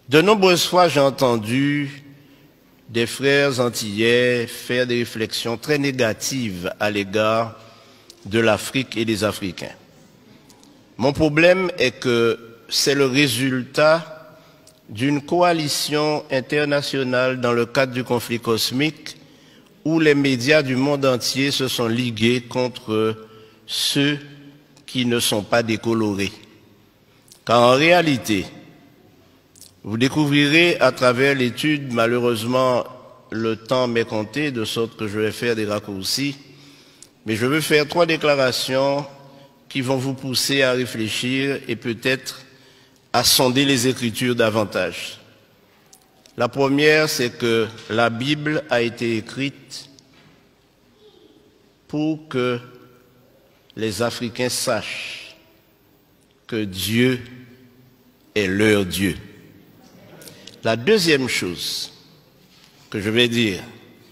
De nombreuses fois, j'ai entendu des frères antillais faire des réflexions très négatives à l'égard de l'Afrique et des Africains. Mon problème est que c'est le résultat d'une coalition internationale dans le cadre du conflit cosmique où les médias du monde entier se sont ligués contre ceux qui ne sont pas décolorés. Car en réalité, vous découvrirez à travers l'étude, malheureusement le temps m'est compté, de sorte que je vais faire des raccourcis, mais je veux faire 3 déclarations qui vont vous pousser à réfléchir et peut-être à sonder les Écritures davantage. La première, c'est que la Bible a été écrite pour que les Africains sachent que Dieu est leur Dieu. La deuxième chose que je vais dire,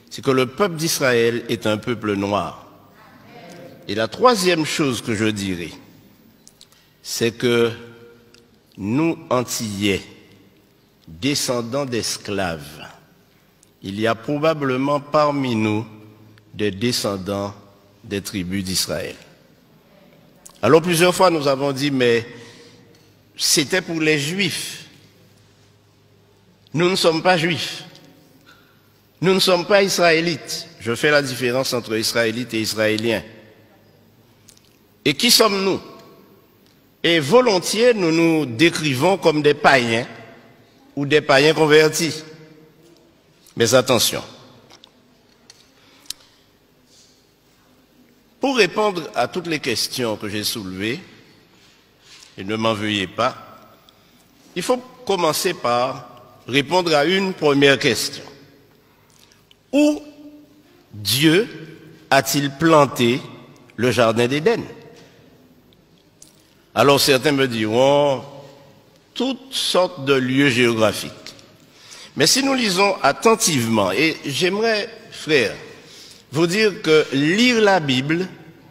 c'est que le peuple d'Israël est un peuple noir. Et la troisième chose que je dirai, c'est que nous, Antillais, descendants d'esclaves, il y a probablement parmi nous des descendants des tribus d'Israël. Alors plusieurs fois nous avons dit, mais c'était pour les Juifs. Nous ne sommes pas Juifs. Nous ne sommes pas Israélites. Je fais la différence entre Israélites et Israéliens. Et qui sommes-nous? Et volontiers, nous nous décrivons comme des païens ou des païens convertis. Mais attention. Pour répondre à toutes les questions que j'ai soulevées, et ne m'en veuillez pas, il faut commencer par répondre à une première question. Où Dieu a-t-il planté le jardin d'Éden? Alors certains me diront toutes sortes de lieux géographiques. Mais si nous lisons attentivement, et j'aimerais, frères, vous dire que lire la Bible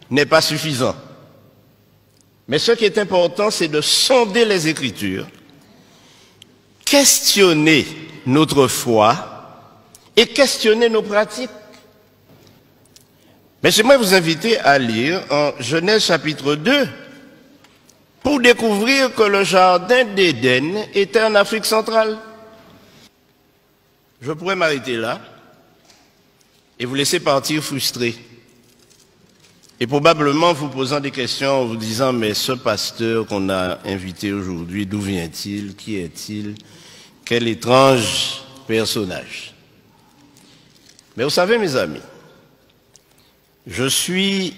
n'est pas suffisant. Mais ce qui est important, c'est de sonder les Écritures, questionner notre foi et questionner nos pratiques. Mais j'aimerais vous inviter à lire en Genèse chapitre 2 pour découvrir que le jardin d'Éden était en Afrique centrale. Je pourrais m'arrêter là et vous laisser partir frustré. Et probablement vous posant des questions en vous disant, mais ce pasteur qu'on a invité aujourd'hui, d'où vient-il? Qui est-il? Quel étrange personnage. Mais vous savez, mes amis, je suis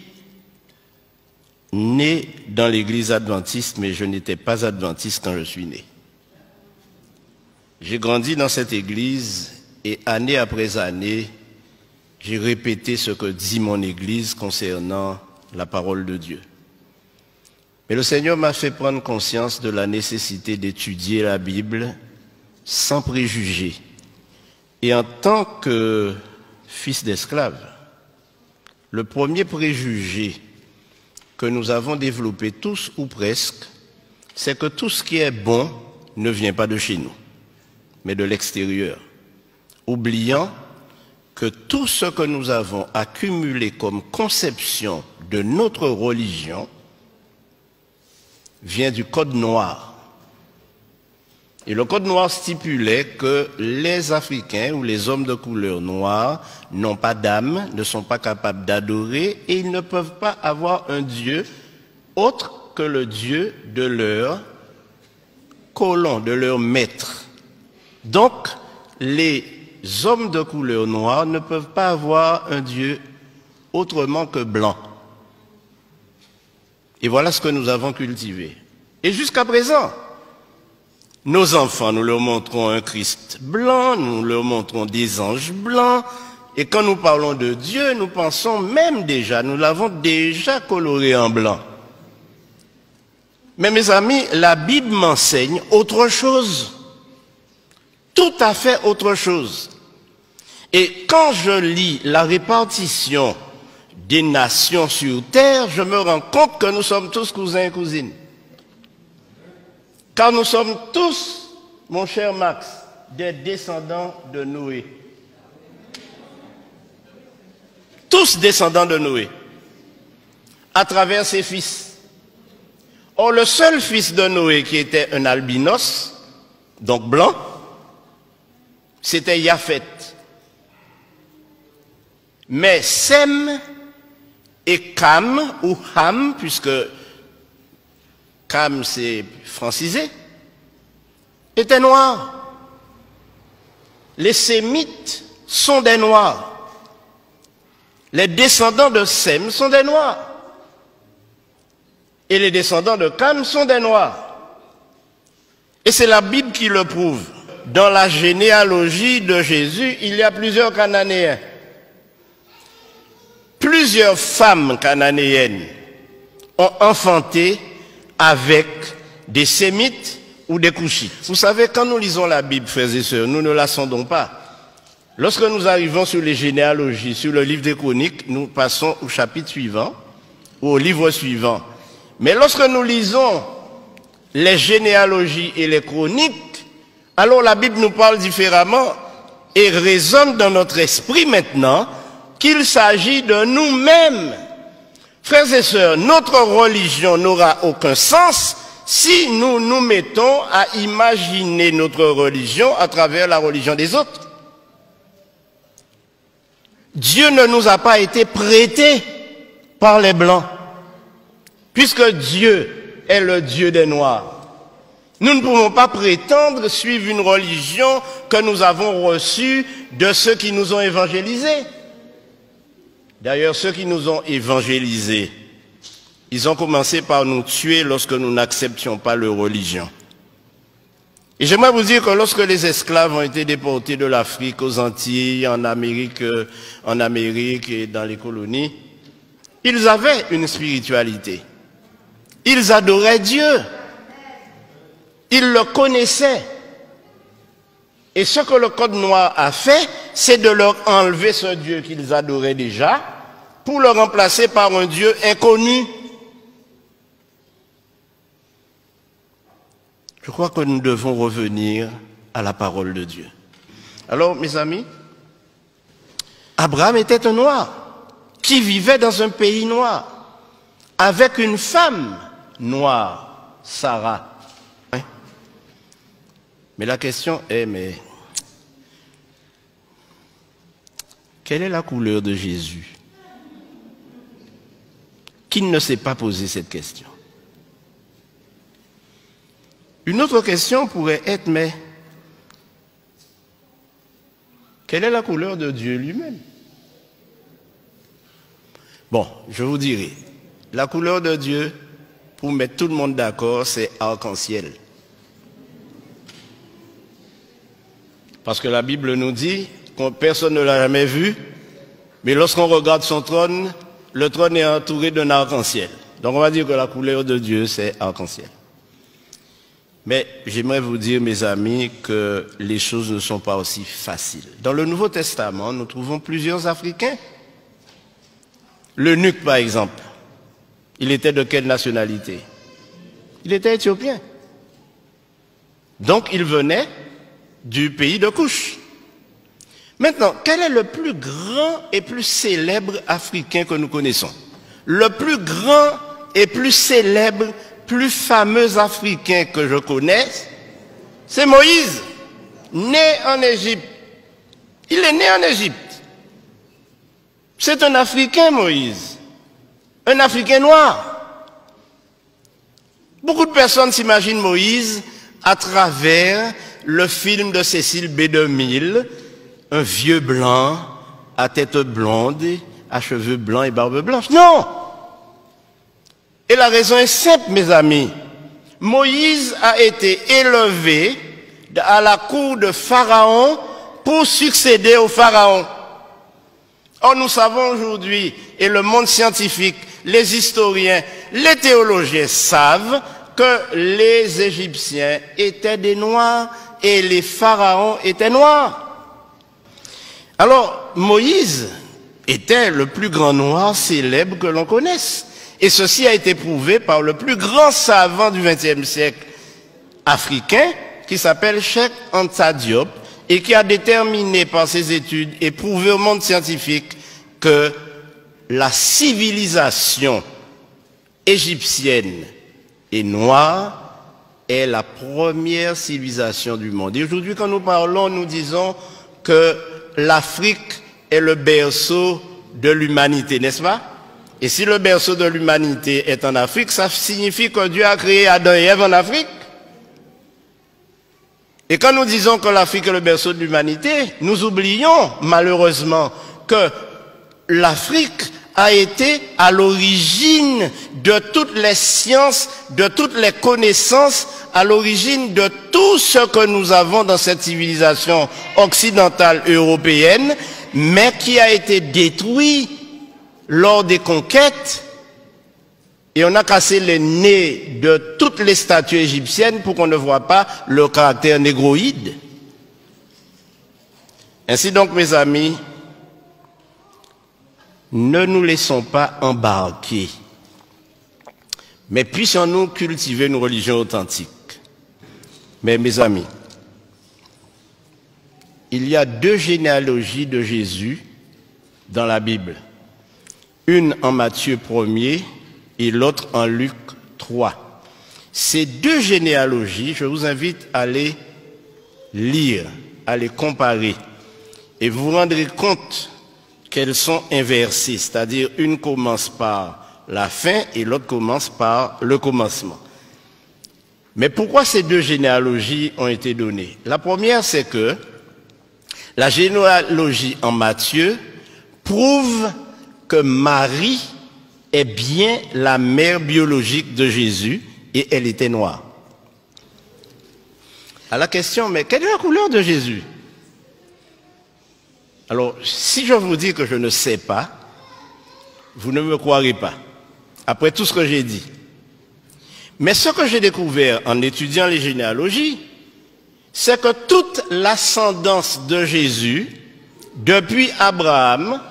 né dans l'église adventiste, mais je n'étais pas adventiste quand je suis né. J'ai grandi dans cette église et année après année, j'ai répété ce que dit mon église concernant la parole de Dieu. Mais le Seigneur m'a fait prendre conscience de la nécessité d'étudier la Bible sans préjugés. Et en tant que fils d'esclave, le premier préjugé que nous avons développé tous ou presque, c'est que tout ce qui est bon ne vient pas de chez nous, mais de l'extérieur, oubliant que tout ce que nous avons accumulé comme conception de notre religion vient du Code noir. Et le Code noir stipulait que les Africains ou les hommes de couleur noire n'ont pas d'âme, ne sont pas capables d'adorer et ils ne peuvent pas avoir un Dieu autre que le Dieu de leur colon, de leur maître. Donc, les hommes de couleur noire ne peuvent pas avoir un Dieu autrement que blanc. Et voilà ce que nous avons cultivé. Et jusqu'à présent, nos enfants, nous leur montrons un Christ blanc, nous leur montrons des anges blancs, et quand nous parlons de Dieu, nous pensons même déjà, nous l'avons déjà coloré en blanc. Mais mes amis, la Bible m'enseigne autre chose. Tout à fait autre chose. Et quand je lis la répartition des nations sur terre, je me rends compte que nous sommes tous cousins et cousines. Car nous sommes tous mon cher Max, des descendants de Noé. Tous descendants de Noé, à travers ses fils. Or, le seul fils de Noé qui était un albinos, donc blanc, c'était Japheth. Mais Sem et Cam, ou Ham, puisque Cam c'est francisé, étaient noirs. Les Sémites sont des noirs. Les descendants de Sem sont des noirs. Et les descendants de Cam sont des noirs. Et c'est la Bible qui le prouve. Dans la généalogie de Jésus, il y a plusieurs Cananéens. Plusieurs femmes cananéennes ont enfanté avec des Sémites ou des Couchites. Vous savez, quand nous lisons la Bible, frères et sœurs, nous ne la sondons pas. Lorsque nous arrivons sur les généalogies, sur le livre des Chroniques, nous passons au chapitre suivant ou au livre suivant. Mais lorsque nous lisons les généalogies et les chroniques, alors la Bible nous parle différemment et résonne dans notre esprit maintenant qu'il s'agit de nous-mêmes. Frères et sœurs, notre religion n'aura aucun sens si nous nous mettons à imaginer notre religion à travers la religion des autres. Dieu ne nous a pas été prêté par les Blancs, puisque Dieu est le Dieu des Noirs. Nous ne pouvons pas prétendre suivre une religion que nous avons reçue de ceux qui nous ont évangélisés. D'ailleurs, ceux qui nous ont évangélisés, ils ont commencé par nous tuer lorsque nous n'acceptions pas leur religion. Et j'aimerais vous dire que lorsque les esclaves ont été déportés de l'Afrique aux Antilles, en Amérique et dans les colonies, ils avaient une spiritualité. Ils adoraient Dieu. Ils le connaissaient. Et ce que le Code noir a fait, c'est de leur enlever ce Dieu qu'ils adoraient déjà pour le remplacer par un Dieu inconnu. Je crois que nous devons revenir à la parole de Dieu. Alors, mes amis, Abraham était un noir qui vivait dans un pays noir avec une femme noire, Sarah. Mais la question est, mais quelle est la couleur de Jésus? Qui ne s'est pas posé cette question? Une autre question pourrait être, mais quelle est la couleur de Dieu lui-même? Bon, je vous dirai, la couleur de Dieu, pour mettre tout le monde d'accord, c'est arc-en-ciel. Parce que la Bible nous dit que personne ne l'a jamais vu, mais lorsqu'on regarde son trône, le trône est entouré d'un arc-en-ciel. Donc on va dire que la couleur de Dieu, c'est arc-en-ciel. Mais j'aimerais vous dire, mes amis, que les choses ne sont pas aussi faciles. Dans le Nouveau Testament, nous trouvons plusieurs Africains. L'eunuque, par exemple, il était de quelle nationalité? Il était éthiopien. Donc il venait du pays de Couche. Maintenant, quel est le plus grand et plus célèbre Africain que nous connaissons? Le plus grand et plus célèbre, plus fameux Africain que je connaisse, c'est Moïse, né en Égypte. Il est né en Égypte. C'est un Africain, Moïse. Un Africain noir. Beaucoup de personnes s'imaginent Moïse à travers le film de Cécile B. DeMille, un vieux blanc, à tête blonde, à cheveux blancs et barbe blanche. Non! Et la raison est simple, mes amis. Moïse a été élevé à la cour de Pharaon pour succéder au Pharaon. Or, nous savons aujourd'hui, et le monde scientifique, les historiens, les théologiens savent que les Égyptiens étaient des Noirs et les pharaons étaient noirs. Alors, Moïse était le plus grand noir célèbre que l'on connaisse. Et ceci a été prouvé par le plus grand savant du XXe siècle africain, qui s'appelle Cheikh Anta Diop et qui a déterminé par ses études et prouvé au monde scientifique que la civilisation égyptienne et noire est la première civilisation du monde. Et aujourd'hui, quand nous parlons, nous disons que l'Afrique est le berceau de l'humanité, n'est-ce pas? Et si le berceau de l'humanité est en Afrique, ça signifie que Dieu a créé Adam et Ève en Afrique. Et quand nous disons que l'Afrique est le berceau de l'humanité, nous oublions malheureusement que l'Afrique a été à l'origine de toutes les sciences, de toutes les connaissances, à l'origine de tout ce que nous avons dans cette civilisation occidentale européenne, mais qui a été détruit lors des conquêtes, et on a cassé les nez de toutes les statues égyptiennes pour qu'on ne voit pas le caractère négroïde. Ainsi donc, mes amis, ne nous laissons pas embarquer, mais puissions-nous cultiver une religion authentique. Mais mes amis, il y a deux généalogies de Jésus dans la Bible. Une en Matthieu 1er et l'autre en Luc 3. Ces deux généalogies, je vous invite à les lire, à les comparer, et vous vous rendrez compte qu'elles sont inversées, c'est-à-dire une commence par la fin et l'autre commence par le commencement. Mais pourquoi ces deux généalogies ont été données? La première, c'est que la généalogie en Matthieu prouve que Marie est bien la mère biologique de Jésus et elle était noire. À la question, mais quelle est la couleur de Jésus? Alors, si je vous dis que je ne sais pas, vous ne me croirez pas, après tout ce que j'ai dit. Mais ce que j'ai découvert en étudiant les généalogies, c'est que toute l'ascendance de Jésus, depuis Abraham,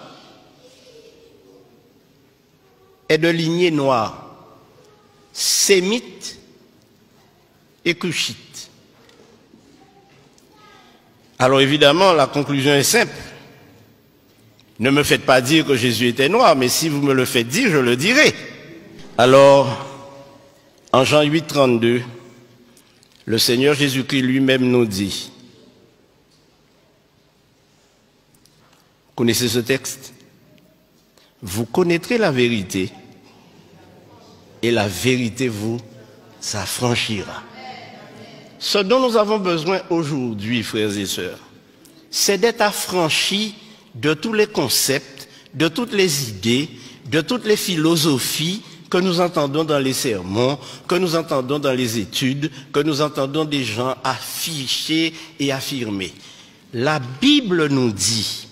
est de lignée noire, sémite et cushite. Alors évidemment, la conclusion est simple. Ne me faites pas dire que Jésus était noir, mais si vous me le faites dire, je le dirai. Alors, en Jean 8, 32, le Seigneur Jésus-Christ lui-même nous dit, vous connaissez ce texte? Vous connaîtrez la vérité et la vérité vous affranchira. Ce dont nous avons besoin aujourd'hui, frères et sœurs, c'est d'être affranchis de tous les concepts, de toutes les idées, de toutes les philosophies que nous entendons dans les sermons, que nous entendons dans les études, que nous entendons des gens afficher et affirmer. La Bible nous dit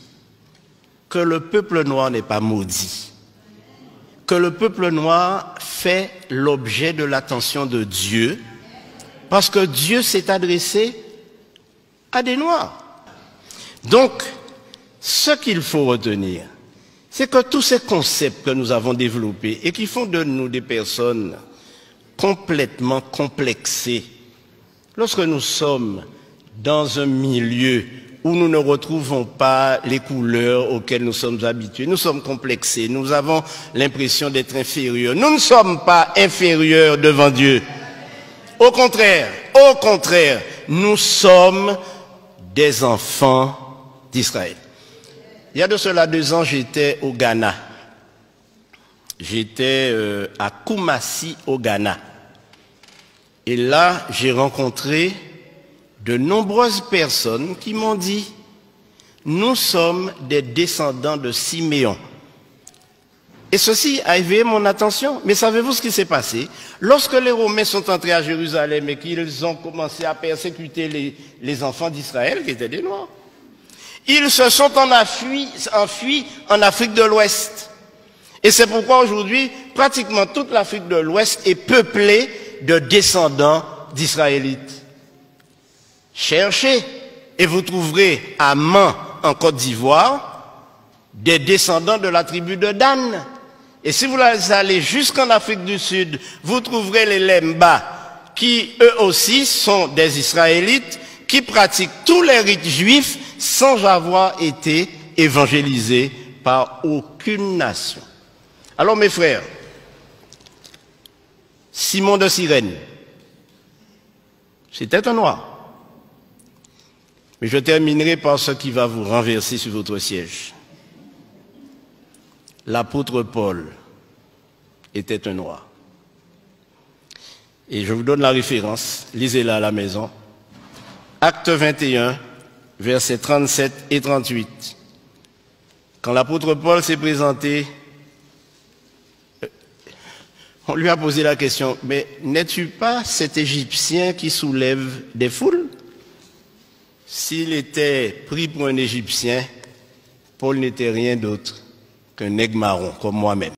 que le peuple noir n'est pas maudit, que le peuple noir fait l'objet de l'attention de Dieu, parce que Dieu s'est adressé à des noirs. Donc, ce qu'il faut retenir, c'est que tous ces concepts que nous avons développés et qui font de nous des personnes complètement complexées, lorsque nous sommes dans un milieu où nous ne retrouvons pas les couleurs auxquelles nous sommes habitués, nous sommes complexés, nous avons l'impression d'être inférieurs. Nous ne sommes pas inférieurs devant Dieu. Au contraire, nous sommes des enfants d'Israël. Il y a de cela 2 ans, j'étais au Ghana. J'étais à Kumasi, au Ghana. Et là, j'ai rencontré de nombreuses personnes qui m'ont dit, nous sommes des descendants de Siméon. Et ceci a éveillé mon attention. Mais savez-vous ce qui s'est passé? Lorsque les Romains sont entrés à Jérusalem et qu'ils ont commencé à persécuter les enfants d'Israël, qui étaient des Noirs, ils se sont enfuis en Afrique de l'Ouest. Et c'est pourquoi aujourd'hui, pratiquement toute l'Afrique de l'Ouest est peuplée de descendants d'Israélites. Cherchez et vous trouverez à Man, en Côte d'Ivoire, des descendants de la tribu de Dan. Et si vous allez jusqu'en Afrique du Sud, vous trouverez les Lemba, qui eux aussi sont des Israélites, qui pratiquent tous les rites juifs sans avoir été évangélisés par aucune nation. Alors mes frères, Simon de Cyrène, c'était un noir. Mais je terminerai par ce qui va vous renverser sur votre siège. L'apôtre Paul était un noir. Et je vous donne la référence, lisez-la à la maison. Acte 21, versets 37 et 38. Quand l'apôtre Paul s'est présenté, on lui a posé la question, mais n'es-tu pas cet Égyptien qui soulève des foules? S'il était pris pour un Égyptien, Paul n'était rien d'autre qu'un nègre marron, comme moi-même.